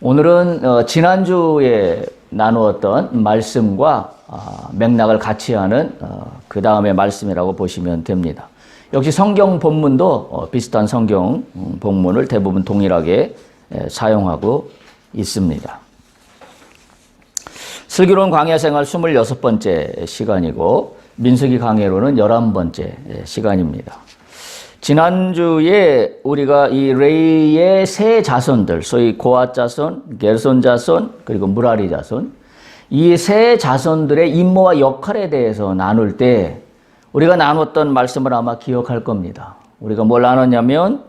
오늘은 지난주에 나누었던 말씀과 맥락을 같이 하는 그 다음의 말씀이라고 보시면 됩니다. 역시 성경 본문도 비슷한 성경 본문을 대부분 동일하게 사용하고 있습니다. 슬기로운 광야 생활 26번째 시간이고 민수기 강해로는 11번째 시간입니다. 지난주에 우리가 이 레이의 세 자손들, 소위 고앗 자손, 게르손 자손, 그리고 무라리 자손, 이 세 자손들의 임무와 역할에 대해서 나눌 때 우리가 나눴던 말씀을 아마 기억할 겁니다. 우리가 뭘 나눴냐면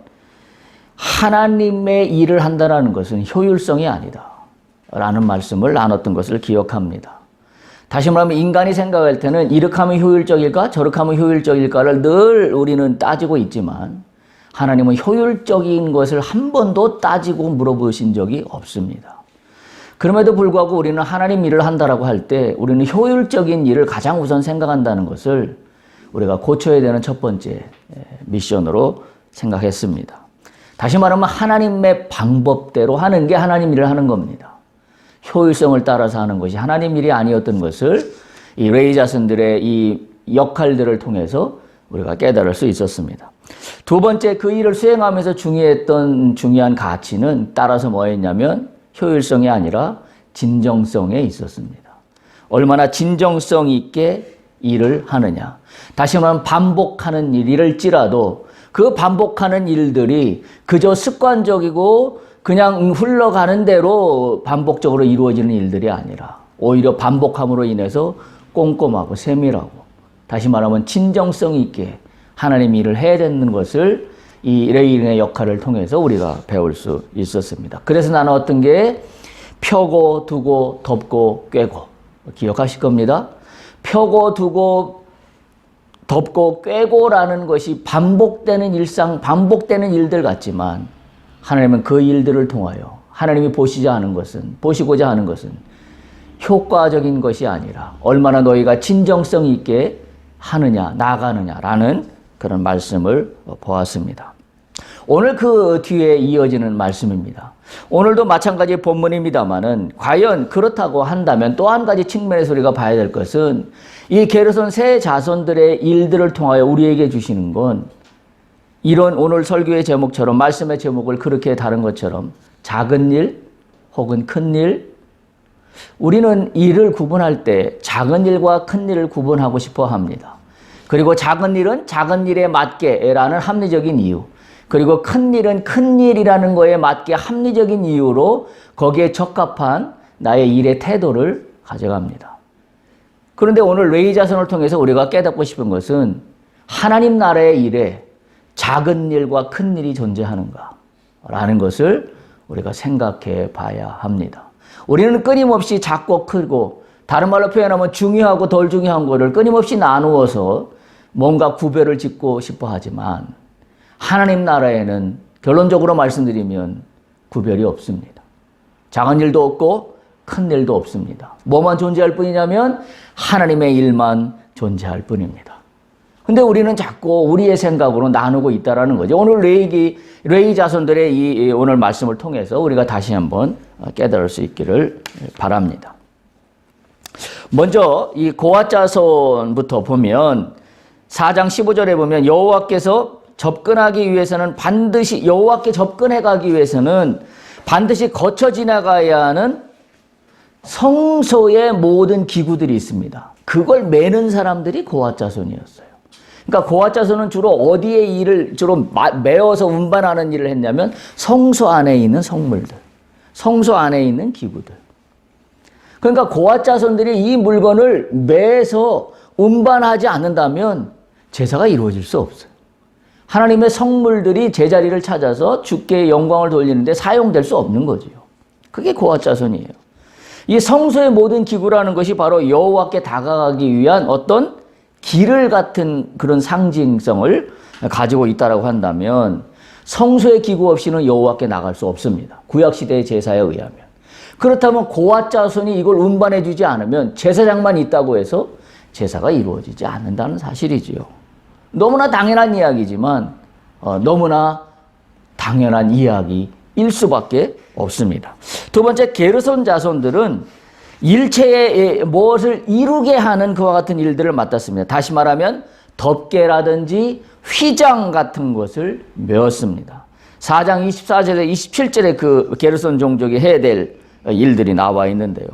하나님의 일을 한다는 것은 효율성이 아니다 라는 말씀을 나눴던 것을 기억합니다. 다시 말하면 인간이 생각할 때는 이렇게 하면 효율적일까 저렇게 하면 효율적일까를 늘 우리는 따지고 있지만 하나님은 효율적인 것을 한 번도 따지고 물어보신 적이 없습니다. 그럼에도 불구하고 우리는 하나님 일을 한다라고 할 때 우리는 효율적인 일을 가장 우선 생각한다는 것을 우리가 고쳐야 되는 첫 번째 미션으로 생각했습니다. 다시 말하면 하나님의 방법대로 하는 게 하나님 일을 하는 겁니다. 효율성을 따라서 하는 것이 하나님 일이 아니었던 것을 이 레위 자손들의 이 역할들을 통해서 우리가 깨달을 수 있었습니다. 두 번째, 그 일을 수행하면서 중요했던 중요한 가치는 따라서 뭐였냐면 효율성이 아니라 진정성에 있었습니다. 얼마나 진정성 있게 일을 하느냐. 다시 말하면 반복하는 일일지라도 그 반복하는 일들이 그저 습관적이고 그냥 흘러가는 대로 반복적으로 이루어지는 일들이 아니라 오히려 반복함으로 인해서 꼼꼼하고 세밀하고 다시 말하면 진정성 있게 하나님 일을 해야 되는 것을 이 레위인의 역할을 통해서 우리가 배울 수 있었습니다. 그래서 나눴던 게 펴고 두고 덮고 꿰고 기억하실 겁니다. 펴고 두고 덮고 꿰고라는 것이 반복되는 일상, 반복되는 일들 같지만 하나님은 그 일들을 통하여 하나님이 보시고자 하는 것은 효과적인 것이 아니라 얼마나 너희가 진정성 있게 하느냐, 나가느냐라는 그런 말씀을 보았습니다. 오늘 그 뒤에 이어지는 말씀입니다. 오늘도 마찬가지 본문입니다만은 과연 그렇다고 한다면 또 한 가지 측면에서 우리가 봐야 될 것은 이 게르손 세 자손들의 일들을 통하여 우리에게 주시는 건 이런 오늘 설교의 제목처럼 말씀의 제목을 그렇게 다른 것처럼 작은 일 혹은 큰 일, 우리는 일을 구분할 때 작은 일과 큰 일을 구분하고 싶어 합니다. 그리고 작은 일은 작은 일에 맞게라는 합리적인 이유, 그리고 큰 일은 큰 일이라는 거에 맞게 합리적인 이유로 거기에 적합한 나의 일의 태도를 가져갑니다. 그런데 오늘 레위 자손을 통해서 우리가 깨닫고 싶은 것은 하나님 나라의 일에 작은 일과 큰 일이 존재하는가 라는 것을 우리가 생각해 봐야 합니다. 우리는 끊임없이 작고 크고 다른 말로 표현하면 중요하고 덜 중요한 것을 끊임없이 나누어서 뭔가 구별을 짓고 싶어 하지만 하나님 나라에는 결론적으로 말씀드리면 구별이 없습니다. 작은 일도 없고 큰 일도 없습니다. 뭐만 존재할 뿐이냐면 하나님의 일만 존재할 뿐입니다. 근데 우리는 자꾸 우리의 생각으로 나누고 있다라는 거죠. 오늘 레위 자손들의 이 오늘 말씀을 통해서 우리가 다시 한번 깨달을 수 있기를 바랍니다. 먼저 이 고앗 자손부터 보면 4장 15절에 보면 여호와께서 접근하기 위해서는 반드시 여호와께 접근해 가기 위해서는 반드시 거쳐 지나가야 하는 성소의 모든 기구들이 있습니다. 그걸 매는 사람들이 고앗 자손이었어요. 그러니까 고앗 자손은 주로 어디에 일을 주로 메어서 운반하는 일을 했냐면 성소 안에 있는 성물들, 성소 안에 있는 기구들. 그러니까 고앗 자손들이 이 물건을 매서 운반하지 않는다면 제사가 이루어질 수 없어요. 하나님의 성물들이 제자리를 찾아서 주께 영광을 돌리는데 사용될 수 없는 거지요. 그게 고앗 자손이에요. 이 성소의 모든 기구라는 것이 바로 여호와께 다가가기 위한 어떤 길을 같은 그런 상징성을 가지고 있다라고 한다면 성소의 기구 없이는 여호와께 나갈 수 없습니다. 구약시대의 제사에 의하면. 그렇다면 고앗 자손이 이걸 운반해 주지 않으면 제사장만 있다고 해서 제사가 이루어지지 않는다는 사실이지요. 너무나 당연한 이야기지만 너무나 당연한 이야기일 수밖에 없습니다. 두 번째, 게르손 자손들은 일체의 무엇을 이루게 하는 그와 같은 일들을 맡았습니다. 다시 말하면 덮개라든지 휘장 같은 것을 메웠습니다. 4장 24절에 27절에 그 게르손 종족이 해야 될 일들이 나와 있는데요.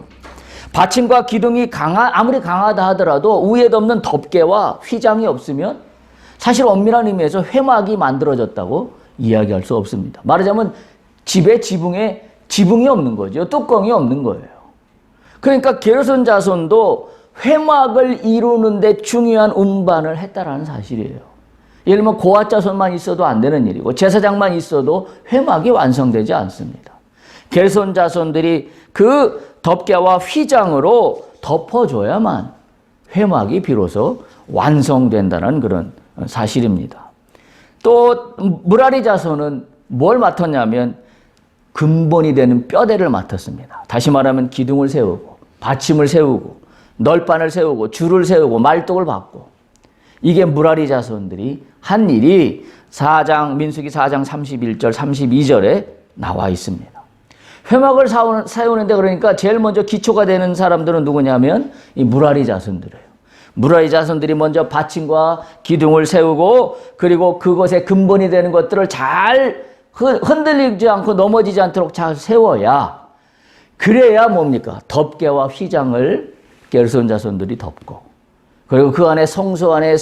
받침과 기둥이 아무리 강하다 하더라도 위에 덮는 덮개와 휘장이 없으면 사실 엄밀한 의미에서 회막이 만들어졌다고 이야기할 수 없습니다. 말하자면 집에 지붕이 없는 거죠. 뚜껑이 없는 거예요. 그러니까 게르손 자손도 회막을 이루는 데 중요한 운반을 했다라는 사실이에요. 예를 들면 고앗 자손만 있어도 안 되는 일이고 제사장만 있어도 회막이 완성되지 않습니다. 게르손 자손들이 그 덮개와 휘장으로 덮어줘야만 회막이 비로소 완성된다는 그런 사실입니다. 또 무라리 자손은 뭘 맡았냐면 근본이 되는 뼈대를 맡았습니다. 다시 말하면 기둥을 세우고 받침을 세우고 널판을 세우고 줄을 세우고 말뚝을 박고, 이게 무라리 자손들이 한 일이 민수기 4장 31절 32절에 나와 있습니다. 회막을 세우는데 그러니까 제일 먼저 기초가 되는 사람들은 누구냐면 이 무라리 자손들이에요. 무라리 자손들이 먼저 받침과 기둥을 세우고, 그리고 그것의 근본이 되는 것들을 잘 흔들리지 않고 넘어지지 않도록 잘 세워야, 그래야 뭡니까? 덮개와 휘장을 게르손 자손들이 덮고, 그리고 그 안에 성소 안에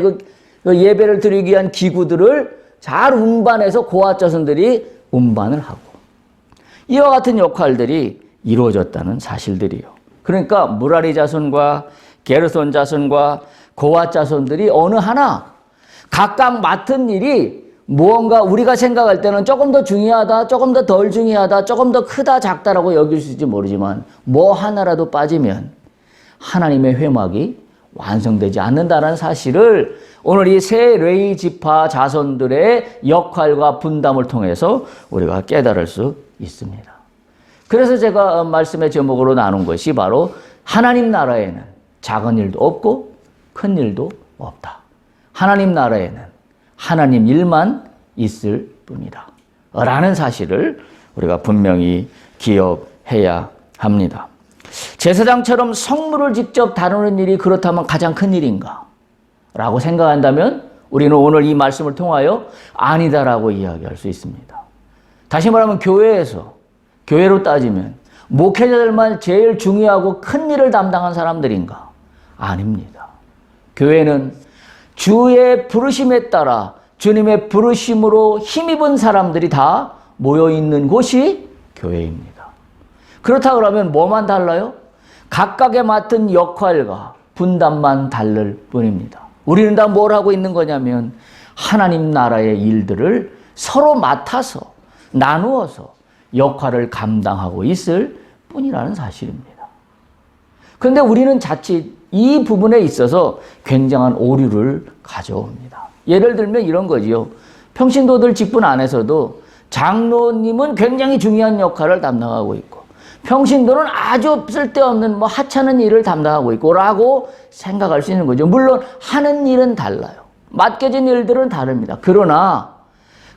그 예배를 드리기 위한 기구들을 잘 운반해서 고앗 자손들이 운반을 하고, 이와 같은 역할들이 이루어졌다는 사실들이요. 그러니까 무라리 자손과 게르손 자손과 고앗 자손들이 어느 하나 각각 맡은 일이 무언가 우리가 생각할 때는 조금 더 중요하다, 조금 더 덜 중요하다, 조금 더 크다, 작다라고 여길 수 있을지 모르지만 뭐 하나라도 빠지면 하나님의 회막이 완성되지 않는다는 사실을 오늘 이 세 레위 지파 자손들의 역할과 분담을 통해서 우리가 깨달을 수 있습니다. 그래서 제가 말씀의 제목으로 나눈 것이 바로 하나님 나라에는 작은 일도 없고 큰 일도 없다. 하나님 나라에는 하나님 일만 있을 뿐이다. 라는 사실을 우리가 분명히 기억해야 합니다. 제사장처럼 성물을 직접 다루는 일이 그렇다면 가장 큰 일인가? 라고 생각한다면 우리는 오늘 이 말씀을 통하여 아니다라고 이야기할 수 있습니다. 다시 말하면 교회로 따지면 목회자들만 제일 중요하고 큰 일을 담당한 사람들인가? 아닙니다. 교회는 주의 부르심에 따라 주님의 부르심으로 힘입은 사람들이 다 모여있는 곳이 교회입니다. 그렇다 그러면 뭐만 달라요? 각각의 맡은 역할과 분담만 다를 뿐입니다. 우리는 다 뭘 하고 있는 거냐면 하나님 나라의 일들을 서로 맡아서 나누어서 역할을 감당하고 있을 뿐이라는 사실입니다. 그런데 우리는 자칫 이 부분에 있어서 굉장한 오류를 가져옵니다. 예를 들면 이런 거지요. 평신도들 직분 안에서도 장로님은 굉장히 중요한 역할을 담당하고 있고, 평신도는 아주 쓸데없는 하찮은 일을 담당하고 있고 라고 생각할 수 있는 거죠. 물론 하는 일은 달라요. 맡겨진 일들은 다릅니다. 그러나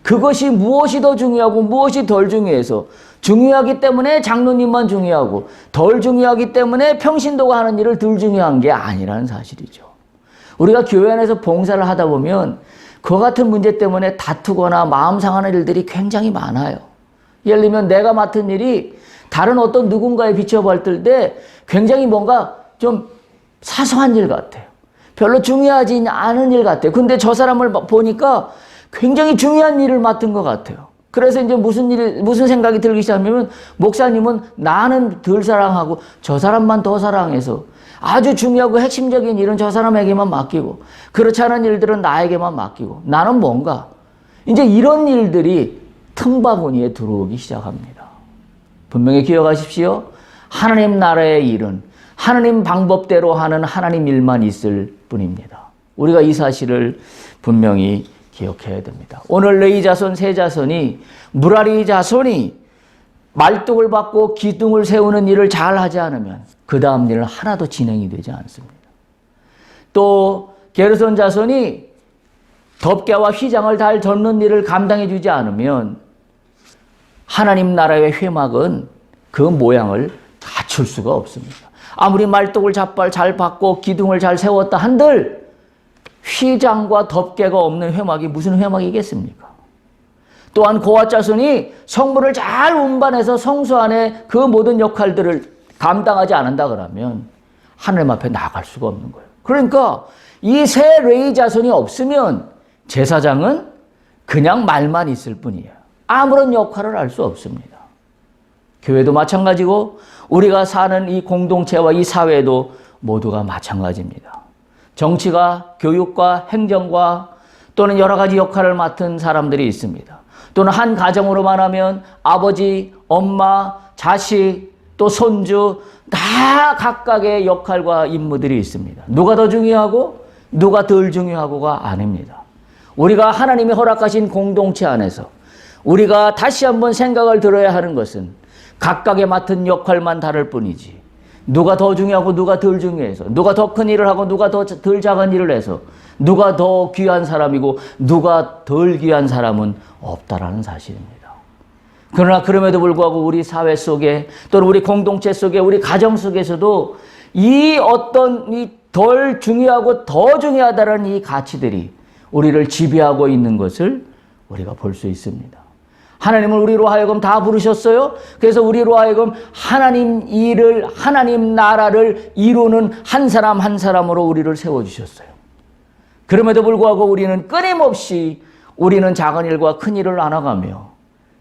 그것이 무엇이 더 중요하고 무엇이 덜 중요해서 중요하기 때문에 장로님만 중요하고 덜 중요하기 때문에 평신도가 하는 일을 덜 중요한 게 아니라는 사실이죠. 우리가 교회 안에서 봉사를 하다 보면 그 같은 문제 때문에 다투거나 마음 상하는 일들이 굉장히 많아요. 예를 들면 내가 맡은 일이 다른 어떤 누군가에 비춰볼 때 굉장히 뭔가 좀 사소한 일 같아요. 별로 중요하지 않은 일 같아요. 근데 저 사람을 보니까 굉장히 중요한 일을 맡은 것 같아요. 그래서 이제 무슨 생각이 들기 시작하면 목사님은 나는 덜 사랑하고 저 사람만 더 사랑해서 아주 중요하고 핵심적인 일은 저 사람에게만 맡기고 그렇지 않은 일들은 나에게만 맡기고 나는 뭔가 이제 이런 일들이 틈바구니에 들어오기 시작합니다. 분명히 기억하십시오. 하나님 나라의 일은 하나님 방법대로 하는 하나님 일만 있을 뿐입니다. 우리가 이 사실을 분명히 기억해야 됩니다. 오늘 레위 자손 세 자손이 무라리 자손이 말뚝을 받고 기둥을 세우는 일을 잘 하지 않으면 그 다음 일은 하나도 진행이 되지 않습니다. 또 게르손 자손이 덮개와 휘장을 잘 덮는 일을 감당해 주지 않으면 하나님 나라의 회막은 그 모양을 갖출 수가 없습니다. 아무리 말뚝을 잘 받고 기둥을 잘 세웠다 한들 휘장과 덮개가 없는 회막이 무슨 회막이겠습니까? 또한 고아 자손이 성물을 잘 운반해서 성소 안에 그 모든 역할들을 감당하지 않는다 그러면 하나님 앞에 나갈 수가 없는 거예요. 그러니까 이 세 레위 자손이 없으면 제사장은 그냥 말만 있을 뿐이에요. 아무런 역할을 할 수 없습니다. 교회도 마찬가지고 우리가 사는 이 공동체와 이 사회도 모두가 마찬가지입니다. 정치가 교육과 행정과 또는 여러 가지 역할을 맡은 사람들이 있습니다. 또는 한 가정으로만 하면 아버지, 엄마, 자식, 또 손주 다 각각의 역할과 임무들이 있습니다. 누가 더 중요하고 누가 덜 중요하고가 아닙니다. 우리가 하나님이 허락하신 공동체 안에서 우리가 다시 한번 생각을 들어야 하는 것은 각각의 맡은 역할만 다를 뿐이지 누가 더 중요하고 누가 덜 중요해서 누가 더 큰 일을 하고 누가 더 덜 작은 일을 해서 누가 더 귀한 사람이고 누가 덜 귀한 사람은 없다라는 사실입니다. 그러나 그럼에도 불구하고 우리 사회 속에 또는 우리 공동체 속에 우리 가정 속에서도 이 어떤 이 덜 중요하고 더 중요하다는 이 가치들이 우리를 지배하고 있는 것을 우리가 볼 수 있습니다. 하나님을 우리로 하여금 다 부르셨어요. 그래서 우리로 하여금 하나님 일을 하나님 나라를 이루는 한 사람 한 사람으로 우리를 세워주셨어요. 그럼에도 불구하고 우리는 끊임없이 우리는 작은 일과 큰 일을 나눠가며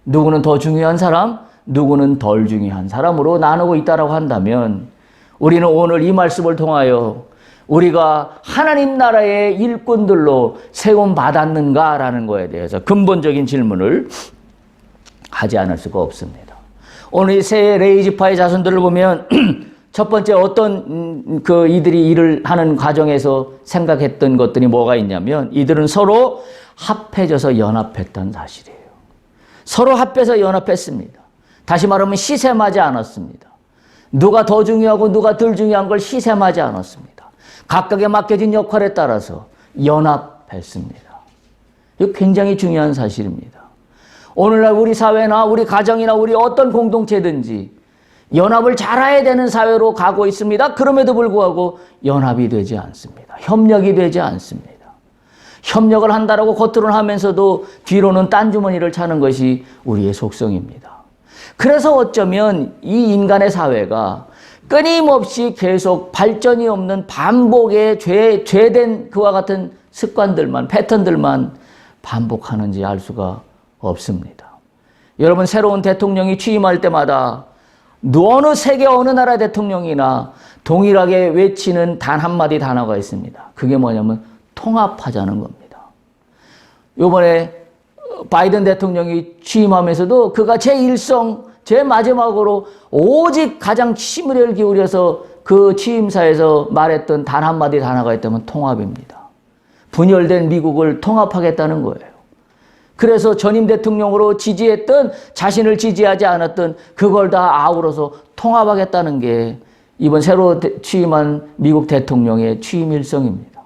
누구는 더 중요한 사람, 누구는 덜 중요한 사람으로 나누고 있다고 한다면 우리는 오늘 이 말씀을 통하여 우리가 하나님 나라의 일꾼들로 세움받았는가라는 거에 대해서 근본적인 질문을 하지 않을 수가 없습니다. 오늘 이 세 레위 지파의 자손들을 보면 첫 번째 어떤 이들이 일을 하는 과정에서 생각했던 것들이 뭐가 있냐면 이들은 서로 합해져서 연합했다는 사실이에요. 서로 합해서 연합했습니다. 다시 말하면 시샘하지 않았습니다. 누가 더 중요하고 누가 덜 중요한 걸 시샘하지 않았습니다. 각각의 맡겨진 역할에 따라서 연합했습니다. 이거 굉장히 중요한 사실입니다. 오늘날 우리 사회나 우리 가정이나 우리 어떤 공동체든지 연합을 잘해야 되는 사회로 가고 있습니다. 그럼에도 불구하고 연합이 되지 않습니다. 협력이 되지 않습니다. 협력을 한다라고 겉으로는 하면서도 뒤로는 딴 주머니를 차는 것이 우리의 속성입니다. 그래서 어쩌면 이 인간의 사회가 끊임없이 계속 발전이 없는 반복의 죄된 그와 같은 습관들만, 패턴들만 반복하는지 알 수가 없습니다. 여러분, 새로운 대통령이 취임할 때마다 어느 세계 어느 나라 대통령이나 동일하게 외치는 단 한마디 단어가 있습니다. 그게 뭐냐면 통합하자는 겁니다. 이번에 바이든 대통령이 취임하면서도 그가 제 마지막으로 오직 가장 힘을 기울여서 그 취임사에서 말했던 단 한마디 단어가 있다면 통합입니다. 분열된 미국을 통합하겠다는 거예요. 그래서 전임 대통령으로 지지했던 자신을 지지하지 않았던 그걸 다 아우러서 통합하겠다는 게 이번 새로 취임한 미국 대통령의 취임 일성입니다.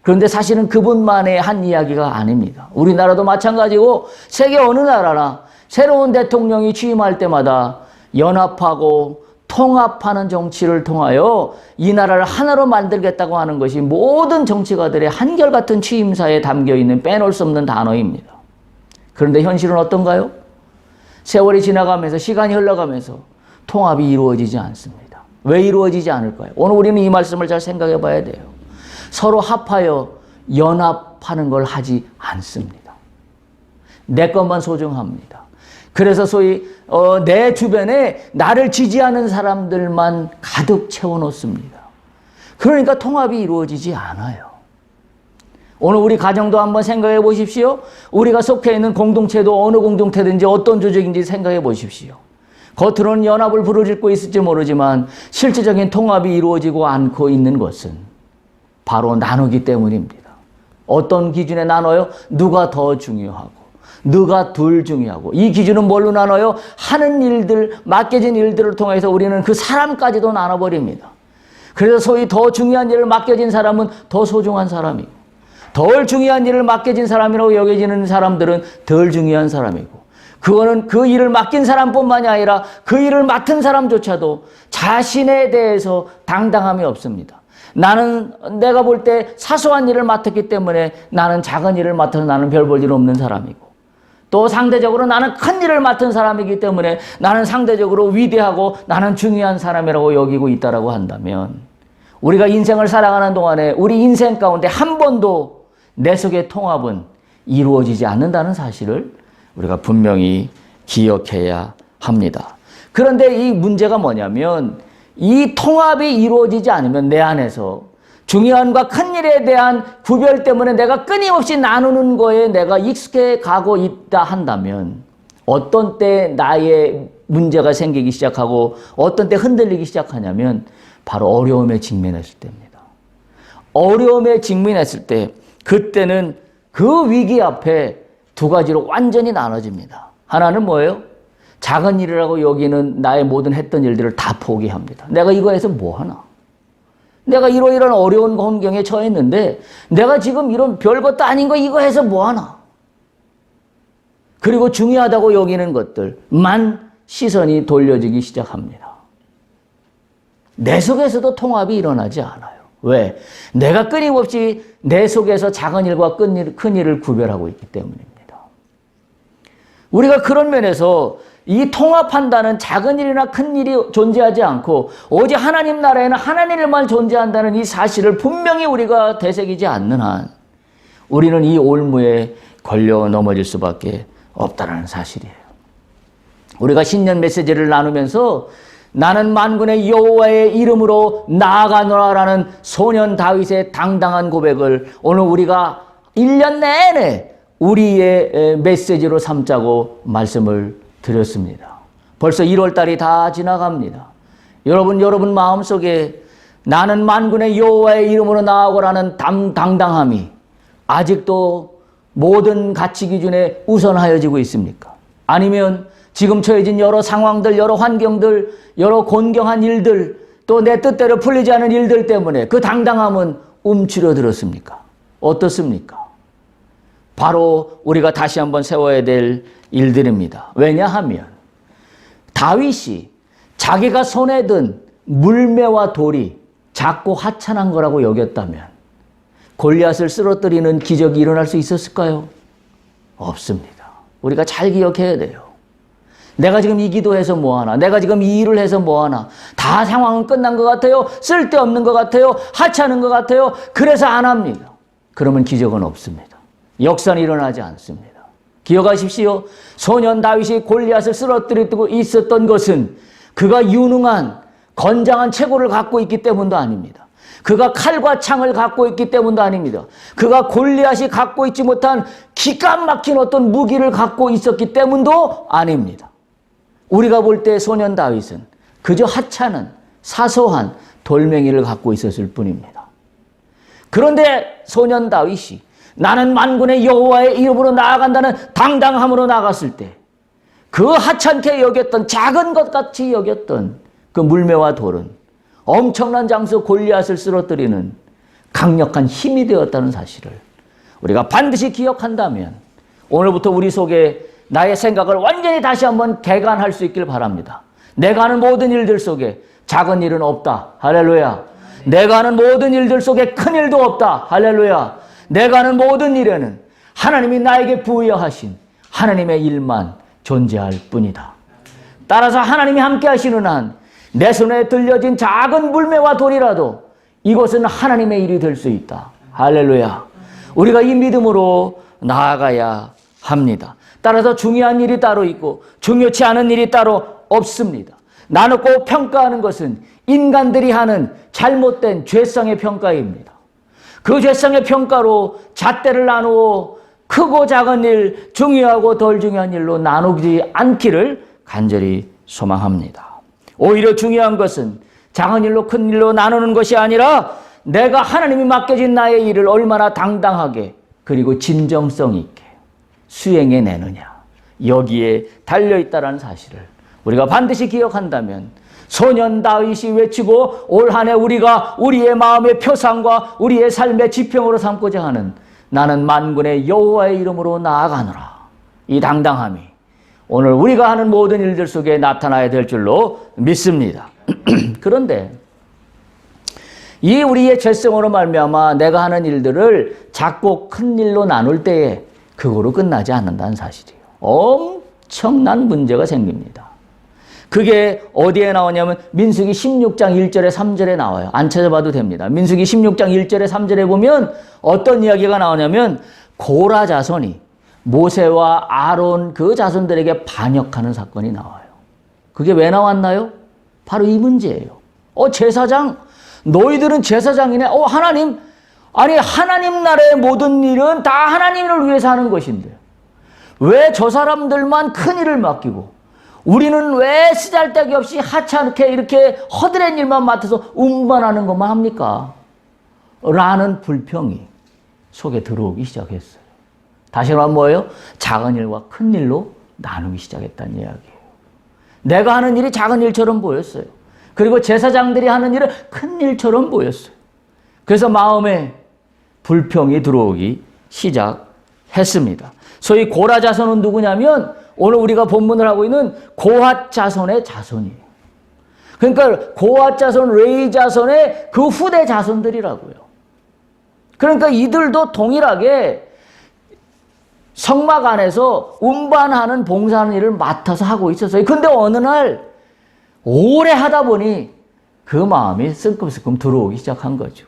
그런데 사실은 그분만의 한 이야기가 아닙니다. 우리나라도 마찬가지고 세계 어느 나라나 새로운 대통령이 취임할 때마다 연합하고 통합하는 정치를 통하여 이 나라를 하나로 만들겠다고 하는 것이 모든 정치가들의 한결같은 취임사에 담겨있는 빼놓을 수 없는 단어입니다. 그런데 현실은 어떤가요? 세월이 지나가면서 시간이 흘러가면서 통합이 이루어지지 않습니다. 왜 이루어지지 않을까요? 오늘 우리는 이 말씀을 잘 생각해 봐야 돼요. 서로 합하여 연합하는 걸 하지 않습니다. 내 것만 소중합니다. 그래서 소위 내 주변에 나를 지지하는 사람들만 가득 채워놓습니다. 그러니까 통합이 이루어지지 않아요. 오늘 우리 가정도 한번 생각해 보십시오. 우리가 속해 있는 공동체도 어느 공동체든지 어떤 조직인지 생각해 보십시오. 겉으로는 연합을 부르짖고 있을지 모르지만 실질적인 통합이 이루어지고 않고 있는 것은 바로 나누기 때문입니다. 어떤 기준에 나눠요? 누가 더 중요하고 누가 덜 중요하고 이 기준은 뭘로 나눠요? 하는 일들, 맡겨진 일들을 통해서 우리는 그 사람까지도 나눠버립니다. 그래서 소위 더 중요한 일을 맡겨진 사람은 더 소중한 사람이고 덜 중요한 일을 맡겨진 사람이라고 여겨지는 사람들은 덜 중요한 사람이고 그거는 그 일을 맡긴 사람뿐만이 아니라 그 일을 맡은 사람조차도 자신에 대해서 당당함이 없습니다. 나는 내가 볼 때 사소한 일을 맡았기 때문에 나는 작은 일을 맡아서 나는 별 볼 일 없는 사람이고, 또 상대적으로 나는 큰 일을 맡은 사람이기 때문에 나는 상대적으로 위대하고 나는 중요한 사람이라고 여기고 있다라고 한다면, 우리가 인생을 살아가는 동안에 우리 인생 가운데 한 번도 내 속의 통합은 이루어지지 않는다는 사실을 우리가 분명히 기억해야 합니다. 그런데 이 문제가 뭐냐면, 이 통합이 이루어지지 않으면 내 안에서 중요한과 큰 일에 대한 구별 때문에 내가 끊임없이 나누는 거에 내가 익숙해 가고 있다 한다면, 어떤 때 나의 문제가 생기기 시작하고 어떤 때 흔들리기 시작하냐면 바로 어려움에 직면했을 때입니다. 어려움에 직면했을 때, 그때는 그 위기 앞에 두 가지로 완전히 나눠집니다. 하나는 뭐예요? 작은 일이라고 여기는 나의 모든 했던 일들을 다 포기합니다. 내가 이거 해서 뭐 하나? 내가 이런 어려운 환경에 처했는데 내가 지금 이런 별것도 아닌 거 이거 해서 뭐 하나? 그리고 중요하다고 여기는 것들만 시선이 돌려지기 시작합니다. 내 속에서도 통합이 일어나지 않아요. 왜? 내가 끊임없이 내 속에서 작은 일과 큰 일을 구별하고 있기 때문입니다. 우리가 그런 면에서 이 통합한다는 작은 일이나 큰 일이 존재하지 않고 오직 하나님 나라에는 하나님만 존재한다는 이 사실을 분명히 우리가 되새기지 않는 한 우리는 이 올무에 걸려 넘어질 수밖에 없다는 사실이에요. 우리가 신년 메시지를 나누면서 나는 만군의 여호와의 이름으로 나아가노라라는 소년 다윗의 당당한 고백을 오늘 우리가 1년 내내 우리의 메시지로 삼자고 말씀을 드렸습니다. 벌써 1월 달이 다 지나갑니다. 여러분 마음속에 나는 만군의 여호와의 이름으로 나아가라는 당당함이 아직도 모든 가치 기준에 우선하여지고 있습니까? 아니면 지금 처해진 여러 상황들, 여러 환경들, 여러 곤경한 일들, 또 내 뜻대로 풀리지 않은 일들 때문에 그 당당함은 움츠러들었습니까? 어떻습니까? 바로 우리가 다시 한번 세워야 될 일들입니다. 왜냐하면 다윗이 자기가 손에 든 물매와 돌이 작고 하찮은 거라고 여겼다면 골리앗을 쓰러뜨리는 기적이 일어날 수 있었을까요? 없습니다. 우리가 잘 기억해야 돼요. 내가 지금 이 기도해서 뭐하나? 내가 지금 이 일을 해서 뭐하나? 다 상황은 끝난 것 같아요. 쓸데없는 것 같아요. 하찮은 것 같아요. 그래서 안 합니다. 그러면 기적은 없습니다. 역사는 일어나지 않습니다. 기억하십시오. 소년 다윗이 골리앗을 쓰러뜨리고 있었던 것은 그가 유능한 건장한 체구를 갖고 있기 때문도 아닙니다. 그가 칼과 창을 갖고 있기 때문도 아닙니다. 그가 골리앗이 갖고 있지 못한 기가 막힌 어떤 무기를 갖고 있었기 때문도 아닙니다. 우리가 볼 때 소년 다윗은 그저 하찮은 사소한 돌멩이를 갖고 있었을 뿐입니다. 그런데 소년 다윗이 나는 만군의 여호와의 이름으로 나아간다는 당당함으로 나갔을 때 그 하찮게 여겼던 작은 것 같이 여겼던 그 물매와 돌은 엄청난 장수 골리앗을 쓰러뜨리는 강력한 힘이 되었다는 사실을 우리가 반드시 기억한다면 오늘부터 우리 속에 나의 생각을 완전히 다시 한번 개관할 수 있길 바랍니다. 내가 하는 모든 일들 속에 작은 일은 없다. 할렐루야. 내가 하는 모든 일들 속에 큰 일도 없다. 할렐루야. 내가 하는 모든 일에는 하나님이 나에게 부여하신 하나님의 일만 존재할 뿐이다. 따라서 하나님이 함께 하시는 한 내 손에 들려진 작은 물매와 돌이라도 이것은 하나님의 일이 될 수 있다. 할렐루야. 우리가 이 믿음으로 나아가야 합니다. 따라서 중요한 일이 따로 있고 중요치 않은 일이 따로 없습니다. 나누고 평가하는 것은 인간들이 하는 잘못된 죄성의 평가입니다. 그 죄성의 평가로 잣대를 나누어 크고 작은 일, 중요하고 덜 중요한 일로 나누지 않기를 간절히 소망합니다. 오히려 중요한 것은 작은 일로 큰 일로 나누는 것이 아니라 내가 하나님이 맡겨진 나의 일을 얼마나 당당하게 그리고 진정성 있게 수행해내느냐, 여기에 달려있다는 사실을 우리가 반드시 기억한다면 소년 다윗이 외치고 올 한 해 우리가 우리의 마음의 표상과 우리의 삶의 지평으로 삼고자 하는 나는 만군의 여호와의 이름으로 나아가노라, 이 당당함이 오늘 우리가 하는 모든 일들 속에 나타나야 될 줄로 믿습니다. 그런데 이 우리의 죄성으로 말미암아 내가 하는 일들을 작고 큰 일로 나눌 때에 그거로 끝나지 않는다는 사실이에요. 엄청난 문제가 생깁니다. 그게 어디에 나오냐면 민수기 16장 1절에 3절에 나와요. 안 찾아봐도 됩니다. 민수기 16장 1절에 3절에 보면 어떤 이야기가 나오냐면 고라 자손이 모세와 아론 그 자손들에게 반역하는 사건이 나와요. 그게 왜 나왔나요? 바로 이 문제예요. 제사장, 너희들은 제사장이네. 하나님, 아니 하나님 나라의 모든 일은 다 하나님을 위해서 하는 것인데 왜 저 사람들만 큰 일을 맡기고 우리는 왜 쓰잘데기 없이 하찮게 이렇게 허드렛 일만 맡아서 운반하는 것만 합니까? 라는 불평이 속에 들어오기 시작했어요. 다시 말하면 뭐예요? 작은 일과 큰 일로 나누기 시작했다는 이야기예요. 내가 하는 일이 작은 일처럼 보였어요. 그리고 제사장들이 하는 일은 큰 일처럼 보였어요. 그래서 마음에 불평이 들어오기 시작했습니다. 소위 고라 자손은 누구냐면 오늘 우리가 본문을 하고 있는 고핫 자손의 자손이에요. 그러니까 고핫 자손, 레위 자손의 그 후대 자손들이라고요. 그러니까 이들도 동일하게 성막 안에서 운반하는 봉사하는 일을 맡아서 하고 있었어요. 근데 어느 날 오래 하다 보니 그 마음이 슬금슬금 들어오기 시작한 거죠.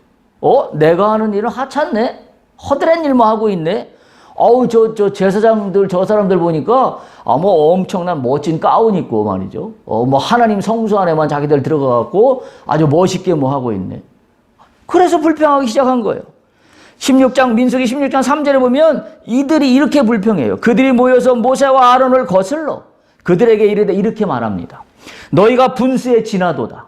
내가 하는 일은 하찮네? 허드렛 일만 하고 있네? 저 제사장들, 저 사람들 보니까, 뭐 엄청난 멋진 가운 입고 말이죠. 뭐 하나님 성수 안에만 자기들 들어가갖고 아주 멋있게 뭐 하고 있네. 그래서 불평하기 시작한 거예요. 민수기 16장 3절에 보면 이들이 이렇게 불평해요. 그들이 모여서 모세와 아론을 거슬러 그들에게 이르되 이렇게 말합니다. 너희가 분수에 지나도다.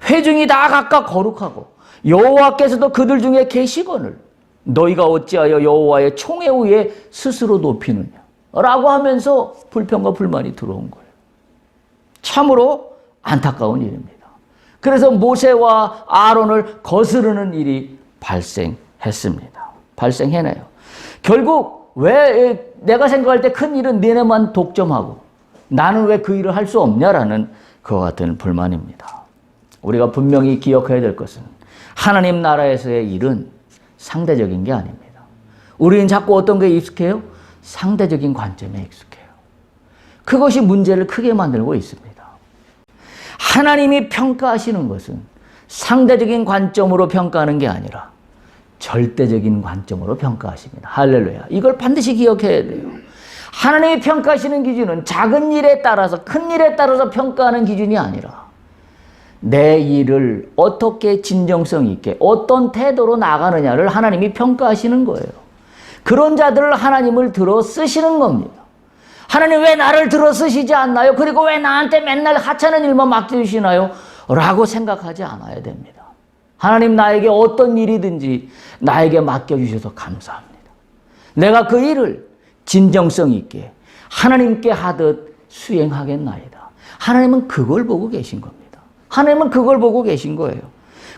회중이 다 각각 거룩하고 여호와께서도 그들 중에 계시거늘 너희가 어찌하여 여호와의 총에 의해 스스로 높이느냐 라고 하면서 불평과 불만이 들어온 거예요. 참으로 안타까운 일입니다. 그래서 모세와 아론을 거스르는 일이 발생해내요. 결국 왜 내가 생각할 때 큰 일은 너네만 독점하고 나는 왜 그 일을 할 수 없냐라는 그와 같은 불만입니다. 우리가 분명히 기억해야 될 것은 하나님 나라에서의 일은 상대적인 게 아닙니다. 우리는 자꾸 어떤 게 익숙해요? 상대적인 관점에 익숙해요. 그것이 문제를 크게 만들고 있습니다. 하나님이 평가하시는 것은 상대적인 관점으로 평가하는 게 아니라 절대적인 관점으로 평가하십니다. 할렐루야. 이걸 반드시 기억해야 돼요. 하나님이 평가하시는 기준은 작은 일에 따라서 큰 일에 따라서 평가하는 기준이 아니라 내 일을 어떻게 진정성 있게 어떤 태도로 나가느냐를 하나님이 평가하시는 거예요. 그런 자들을 하나님을 들어 쓰시는 겁니다. 하나님 왜 나를 들어 쓰시지 않나요? 그리고 왜 나한테 맨날 하찮은 일만 맡겨주시나요? 라고 생각하지 않아야 됩니다. 하나님 나에게 어떤 일이든지 나에게 맡겨주셔서 감사합니다. 내가 그 일을 진정성 있게 하나님께 하듯 수행하겠나이다. 하나님은 그걸 보고 계신 겁니다. 하나님은 그걸 보고 계신 거예요.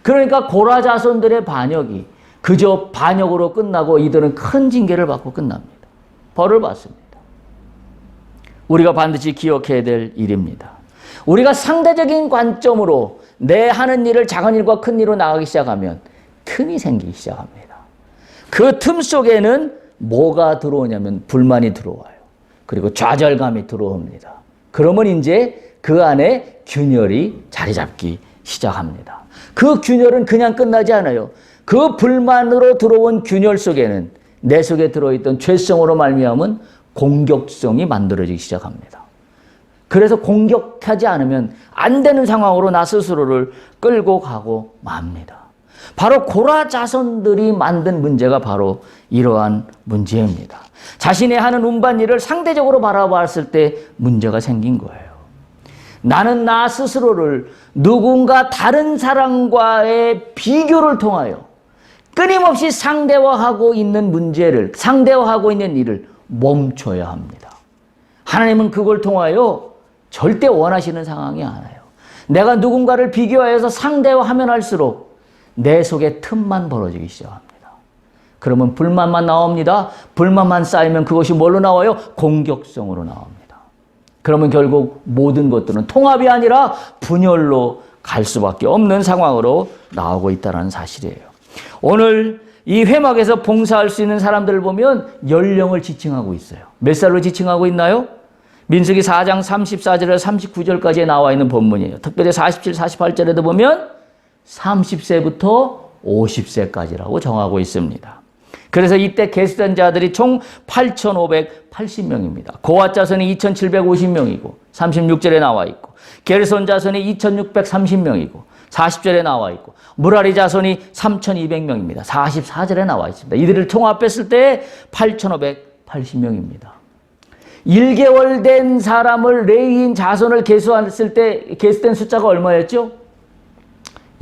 그러니까 고라 자손들의 반역이 그저 반역으로 끝나고 이들은 큰 징계를 받고 끝납니다. 벌을 받습니다. 우리가 반드시 기억해야 될 일입니다. 우리가 상대적인 관점으로 내 하는 일을 작은 일과 큰 일로 나가기 시작하면 틈이 생기기 시작합니다. 그 틈 속에는 뭐가 들어오냐면 불만이 들어와요. 그리고 좌절감이 들어옵니다. 그러면 이제 그 안에 균열이 자리 잡기 시작합니다. 그 균열은 그냥 끝나지 않아요. 그 불만으로 들어온 균열 속에는 내 속에 들어있던 죄성으로 말미암은 공격성이 만들어지기 시작합니다. 그래서 공격하지 않으면 안 되는 상황으로 나 스스로를 끌고 가고 맙니다. 바로 고라 자손들이 만든 문제가 바로 이러한 문제입니다. 자신의 하는 운반 일을 상대적으로 바라봤을 때 문제가 생긴 거예요. 나는 나 스스로를 누군가 다른 사람과의 비교를 통하여 끊임없이 상대화하고 있는 문제를, 상대화하고 있는 일을 멈춰야 합니다. 하나님은 그걸 통하여 절대 원하시는 상황이 아니에요. 내가 누군가를 비교하여서 상대화하면 할수록 내 속에 틈만 벌어지기 시작합니다. 그러면 불만만 나옵니다. 불만만 쌓이면 그것이 뭘로 나와요? 공격성으로 나옵니다. 그러면 결국 모든 것들은 통합이 아니라 분열로 갈 수밖에 없는 상황으로 나오고 있다는 사실이에요. 오늘 이 회막에서 봉사할 수 있는 사람들을 보면 연령을 지칭하고 있어요. 몇 살로 지칭하고 있나요? 민수기 4장 34절에서 39절까지에 나와 있는 본문이에요. 특별히 47, 48절에도 보면 30세부터 50세까지라고 정하고 있습니다. 그래서 이때 계수된 자들이 총 8,580명입니다. 고핫 자손이 2,750명이고 36절에 나와 있고, 게르손 자손이 2,630명이고 40절에 나와 있고, 무라리 자손이 3,200명입니다. 44절에 나와 있습니다. 이들을 통합했을 때 8,580명입니다. 1개월 된 사람을 레위인 자손을 계수했을 때 계수된 숫자가 얼마였죠?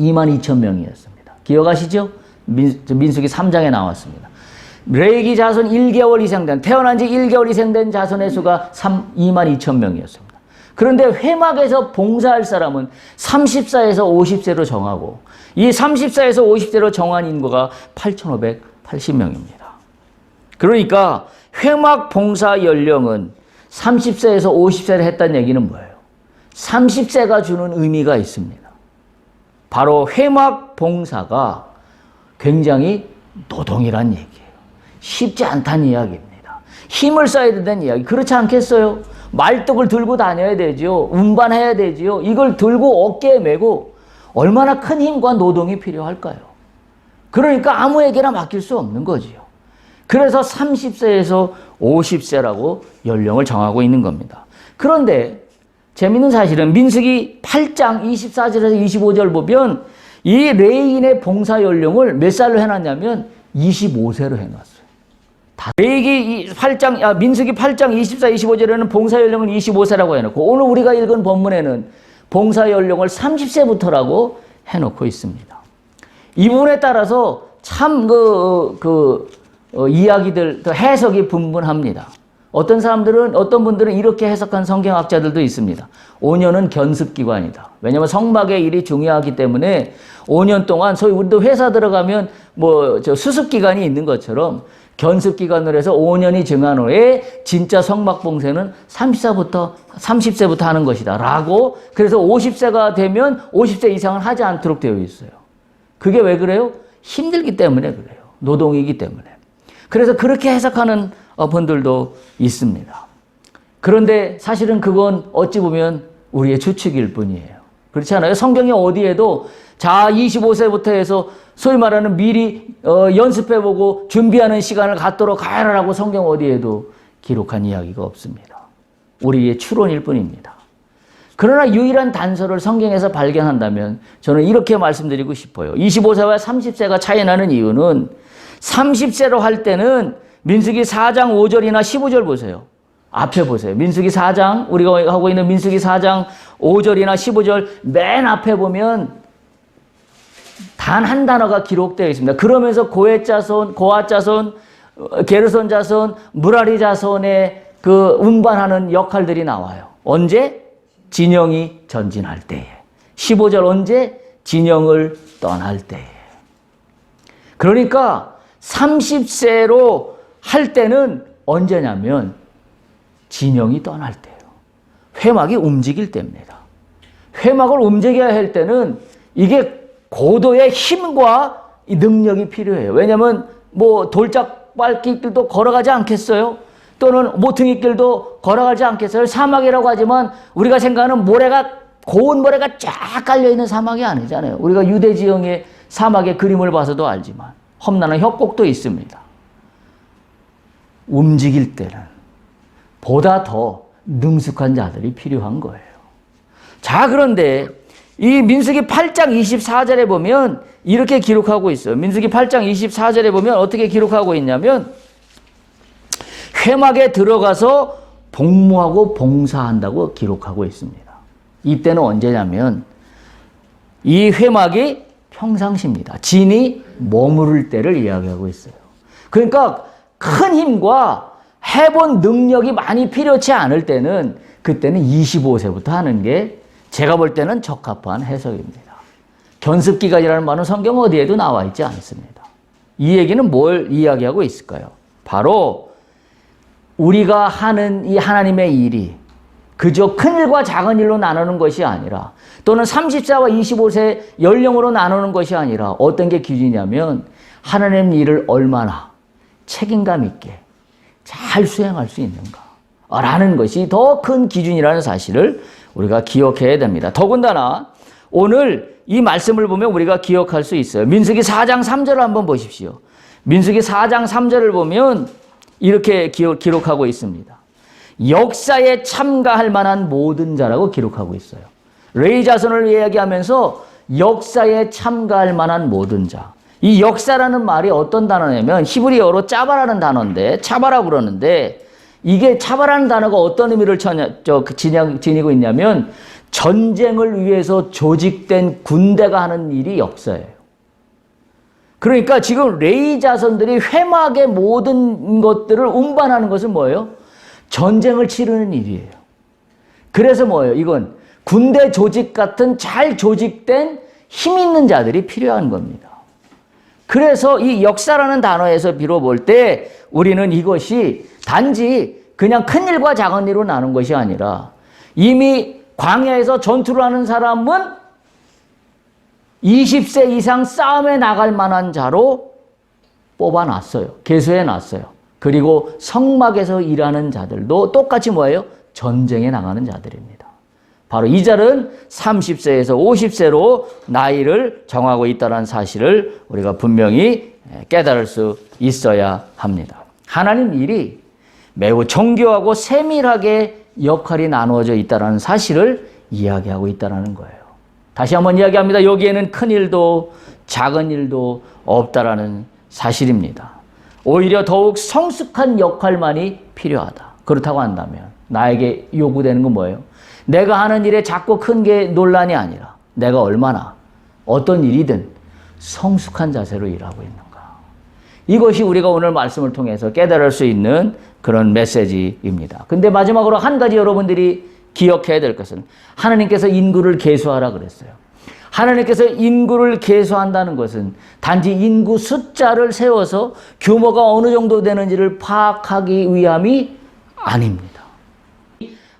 22,000명이었습니다. 기억하시죠? 민수기 3장에 나왔습니다. 레위 자손 1개월 이상 된, 태어난 지 1개월 이상 된 자손의 수가 22,000명이었습니다. 그런데 회막에서 봉사할 사람은 30세에서 50세로 정하고, 이 30세에서 50세로 정한 인구가 8,580명입니다. 그러니까 회막 봉사 연령은 30세에서 50세를 했다는 얘기는 뭐예요? 30세가 주는 의미가 있습니다. 바로 회막 봉사가 굉장히 노동이란 얘기예요. 쉽지 않다는 이야기입니다. 힘을 써야 된다는 이야기. 그렇지 않겠어요? 말뚝을 들고 다녀야 되죠. 운반해야 되죠. 이걸 들고 어깨에 메고 얼마나 큰 힘과 노동이 필요할까요? 그러니까 아무에게나 맡길 수 없는 거지요. 그래서 30세에서 50세라고 연령을 정하고 있는 겁니다. 그런데 재미있는 사실은 민수기 8장 24절에서 25절 보면 이 레위인의 봉사 연령을 몇 살로 해놨냐면 25세로 해놨어요. 민수기 8장 24, 25절에는 봉사 연령을 25세라고 해놓고, 오늘 우리가 읽은 본문에는 봉사 연령을 30세부터라고 해놓고 있습니다. 이 부분에 따라서 참 이야기들, 해석이 분분합니다. 어떤 분들은 이렇게 해석한 성경학자들도 있습니다. 5년은 견습기간이다. 왜냐하면 성막의 일이 중요하기 때문에 5년 동안, 소위 우리도 회사 들어가면 수습기간이 있는 것처럼 견습기간으로 해서 5년이 증한 후에 진짜 성막 봉쇄는 30세부터 하는 것이다 라고, 그래서 50세가 되면 50세 이상은 하지 않도록 되어 있어요. 그게 왜 그래요? 힘들기 때문에 그래요. 노동이기 때문에. 그래서 그렇게 해석하는 분들도 있습니다. 그런데 사실은 그건 어찌 보면 우리의 추측일 뿐이에요. 그렇지 않아요? 성경이 어디에도 25세부터 해서 소위 말하는 미리 연습해보고 준비하는 시간을 갖도록 하라고 성경 어디에도 기록한 이야기가 없습니다. 우리의 추론일 뿐입니다. 그러나 유일한 단서를 성경에서 발견한다면 저는 이렇게 말씀드리고 싶어요. 25세와 30세가 차이 나는 이유는 30세로 할 때는 민수기 4장 5절이나 15절 보세요. 앞에 보세요. 민수기 4장, 우리가 하고 있는 민수기 4장 5절이나 15절 맨 앞에 보면 단 한 단어가 기록되어 있습니다. 그러면서 고핫 자손, 게르손 자손, 무라리 자손의 그 운반하는 역할들이 나와요. 언제? 진영이 전진할 때에. 15절 언제? 진영을 떠날 때에. 그러니까 30세로 할 때는 언제냐면 진영이 떠날 때예요. 회막이 움직일 때입니다. 회막을 움직여야 할 때는 이게 고도의 힘과 이 능력이 필요해요. 왜냐하면 돌짝밟기길도 걸어가지 않겠어요? 또는 모퉁이길도 걸어가지 않겠어요? 사막이라고 하지만 우리가 생각하는 고운 모래가 쫙 깔려있는 사막이 아니잖아요. 우리가 유대 지형의 사막의 그림을 봐서도 알지만 험난한 협곡도 있습니다. 움직일 때는 보다 더 능숙한 자들이 필요한 거예요. 자, 그런데 이 민수기 8장 24절에 보면 이렇게 기록하고 있어요. 민수기 8장 24절에 보면 어떻게 기록하고 있냐면 회막에 들어가서 복무하고 봉사한다고 기록하고 있습니다. 이때는 언제냐면 이 회막이 평상시입니다. 진이 머무를 때를 이야기하고 있어요. 그러니까 큰 힘과 해본 능력이 많이 필요치 않을 때는 그때는 25세부터 하는 게 제가 볼 때는 적합한 해석입니다. 견습기간이라는 말은 성경 어디에도 나와 있지 않습니다. 이 얘기는 뭘 이야기하고 있을까요? 바로 우리가 하는 이 하나님의 일이 그저 큰 일과 작은 일로 나누는 것이 아니라 또는 30세와 25세 연령으로 나누는 것이 아니라 어떤 게 기준이냐면 하나님 일을 얼마나 책임감 있게 잘 수행할 수 있는가 라는 것이 더 큰 기준이라는 사실을 우리가 기억해야 됩니다. 더군다나 오늘 이 말씀을 보면 우리가 기억할 수 있어요. 민수기 4장 3절을 한번 보십시오. 민수기 4장 3절을 보면 이렇게 기록하고 있습니다. 역사에 참가할 만한 모든 자라고 기록하고 있어요. 레위 자손을 이야기하면서 역사에 참가할 만한 모든 자. 이 역사라는 말이 어떤 단어냐면 히브리어로 짜바라는 단어인데 차바라고 그러는데 이게 차바라는 단어가 어떤 의미를 지니고 있냐면 전쟁을 위해서 조직된 군대가 하는 일이 역사예요. 그러니까 지금 레위 자손들이 회막의 모든 것들을 운반하는 것은 뭐예요? 전쟁을 치르는 일이에요. 그래서 뭐예요? 이건 군대 조직 같은 잘 조직된 힘 있는 자들이 필요한 겁니다. 그래서 이 역사라는 단어에서 비로 볼 때 우리는 이것이 단지 그냥 큰 일과 작은 일로 나눈 것이 아니라 이미 광야에서 전투를 하는 사람은 20세 이상 싸움에 나갈 만한 자로 뽑아놨어요. 계수해놨어요. 그리고 성막에서 일하는 자들도 똑같이 뭐예요? 전쟁에 나가는 자들입니다. 바로 이 자는 30세에서 50세로 나이를 정하고 있다는 사실을 우리가 분명히 깨달을 수 있어야 합니다. 하나님 일이 매우 정교하고 세밀하게 역할이 나누어져 있다는 사실을 이야기하고 있다는 거예요. 다시 한번 이야기합니다. 여기에는 큰 일도 작은 일도 없다라는 사실입니다. 오히려 더욱 성숙한 역할만이 필요하다. 그렇다고 한다면 나에게 요구되는 건 뭐예요? 내가 하는 일에 작고 큰 게 논란이 아니라 내가 얼마나 어떤 일이든 성숙한 자세로 일하고 있는가. 이것이 우리가 오늘 말씀을 통해서 깨달을 수 있는 그런 메시지입니다. 근데 마지막으로 한 가지 여러분들이 기억해야 될 것은 하나님께서 인구를 계수하라 그랬어요. 하나님께서 인구를 계수한다는 것은 단지 인구 숫자를 세워서 규모가 어느 정도 되는지를 파악하기 위함이 아닙니다.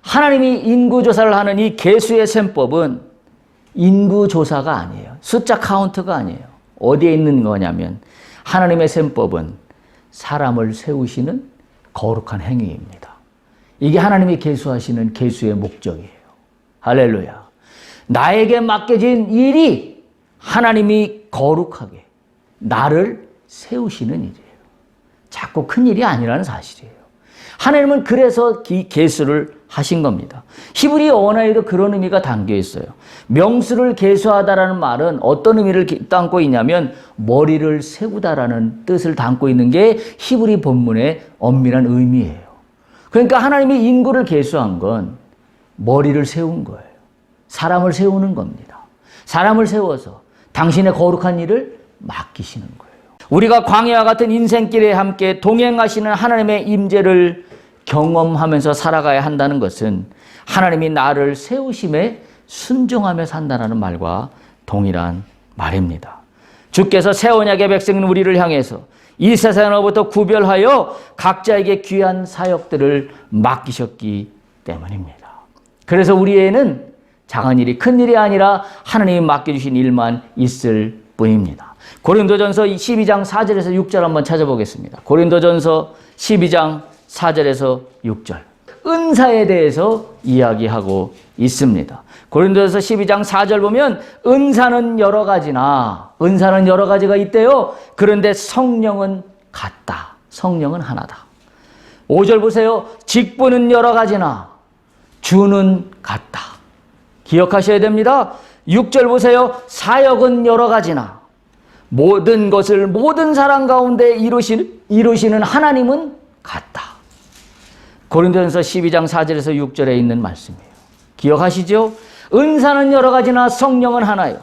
하나님이 인구조사를 하는 이 계수의 셈법은 인구조사가 아니에요. 숫자 카운트가 아니에요. 어디에 있는 거냐면 하나님의 셈법은 사람을 세우시는 거룩한 행위입니다. 이게 하나님이 계수하시는 계수의 목적이에요. 할렐루야. 나에게 맡겨진 일이 하나님이 거룩하게 나를 세우시는 일이에요. 작고 큰 일이 아니라는 사실이에요. 하나님은 그래서 이 계수를 하신 겁니다. 히브리 언어에도 그런 의미가 담겨 있어요. 명수를 계수하다라는 말은 어떤 의미를 담고 있냐면 머리를 세우다라는 뜻을 담고 있는 게 히브리 본문의 엄밀한 의미예요. 그러니까 하나님이 인구를 계수한 건 머리를 세운 거예요. 사람을 세우는 겁니다. 사람을 세워서 당신의 거룩한 일을 맡기시는 거예요. 우리가 광야와 같은 인생길에 함께 동행하시는 하나님의 임재를 경험하면서 살아가야 한다는 것은 하나님이 나를 세우심에 순종하며 산다는 말과 동일한 말입니다. 주께서 새 언약의 백성인 우리를 향해서 이 세상으로부터 구별하여 각자에게 귀한 사역들을 맡기셨기 때문입니다. 그래서 우리에는 작은 일이 큰 일이 아니라 하나님이 맡겨주신 일만 있을 뿐입니다. 고린도전서 12장 4절에서 6절 한번 찾아보겠습니다. 고린도전서 12장 4절에서 6절. 은사에 대해서 이야기하고 있습니다. 고린도전서 12장 4절 보면 은사는 여러 가지가 있대요. 그런데 성령은 같다. 성령은 하나다. 5절 보세요. 직분은 여러 가지나 주는 같다. 기억하셔야 됩니다. 6절 보세요. 사역은 여러 가지나 모든 것을 모든 사람 가운데 이루시는 하나님은 같다. 고린도전서 12장 4절에서 6절에 있는 말씀이에요. 기억하시죠? 은사는 여러 가지나 성령은 하나요.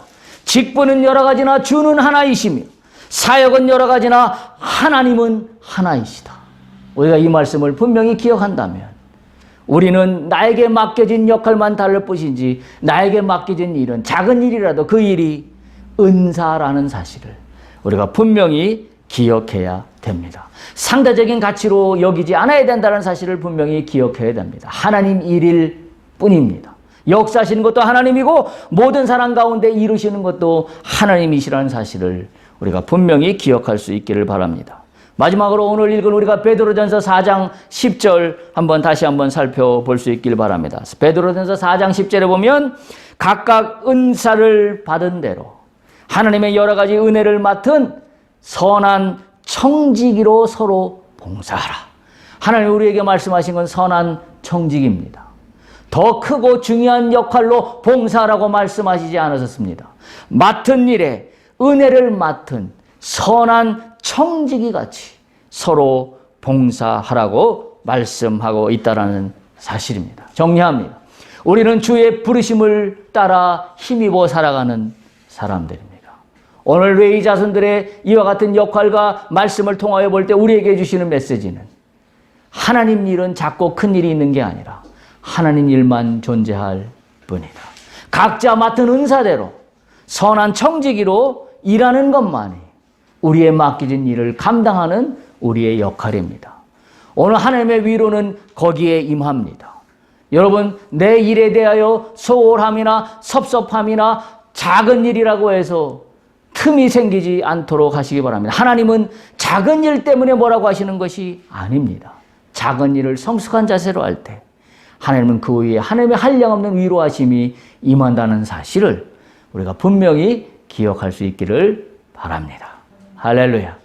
직분은 여러 가지나 주는 하나이시며 사역은 여러 가지나 하나님은 하나이시다. 우리가 이 말씀을 분명히 기억한다면 우리는 나에게 맡겨진 역할만 다를 뿐이지 나에게 맡겨진 일은 작은 일이라도 그 일이 은사라는 사실을 우리가 분명히 기억해야 됩니다. 상대적인 가치로 여기지 않아야 된다는 사실을 분명히 기억해야 됩니다. 하나님 일일 뿐입니다. 역사하시는 것도 하나님이고 모든 사람 가운데 이루시는 것도 하나님이시라는 사실을 우리가 분명히 기억할 수 있기를 바랍니다. 마지막으로 오늘 읽은 우리가 베드로전서 4장 10절 다시 한번 살펴볼 수 있기를 바랍니다. 베드로전서 4장 10절에 보면 각각 은사를 받은 대로 하나님의 여러 가지 은혜를 맡은 선한 청지기로 서로 봉사하라. 하나님 우리에게 말씀하신 건 선한 청지기입니다. 더 크고 중요한 역할로 봉사하라고 말씀하시지 않으셨습니다. 맡은 일에 은혜를 맡은 선한 청지기 같이 서로 봉사하라고 말씀하고 있다는 사실입니다. 정리합니다. 우리는 주의 부르심을 따라 힘입어 살아가는 사람들입니다. 오늘 레위 자손들의 이와 같은 역할과 말씀을 통하여 볼 때 우리에게 주시는 메시지는 하나님 일은 작고 큰 일이 있는 게 아니라 하나님 일만 존재할 뿐이다. 각자 맡은 은사대로 선한 청지기로 일하는 것만이 우리의 맡겨진 일을 감당하는 우리의 역할입니다. 오늘 하나님의 위로는 거기에 임합니다. 여러분, 내 일에 대하여 소홀함이나 섭섭함이나 작은 일이라고 해서 틈이 생기지 않도록 하시기 바랍니다. 하나님은 작은 일 때문에 뭐라고 하시는 것이 아닙니다. 작은 일을 성숙한 자세로 할 때 하나님은 그 위에 하나님의 한량없는 위로하심이 임한다는 사실을 우리가 분명히 기억할 수 있기를 바랍니다. 할렐루야.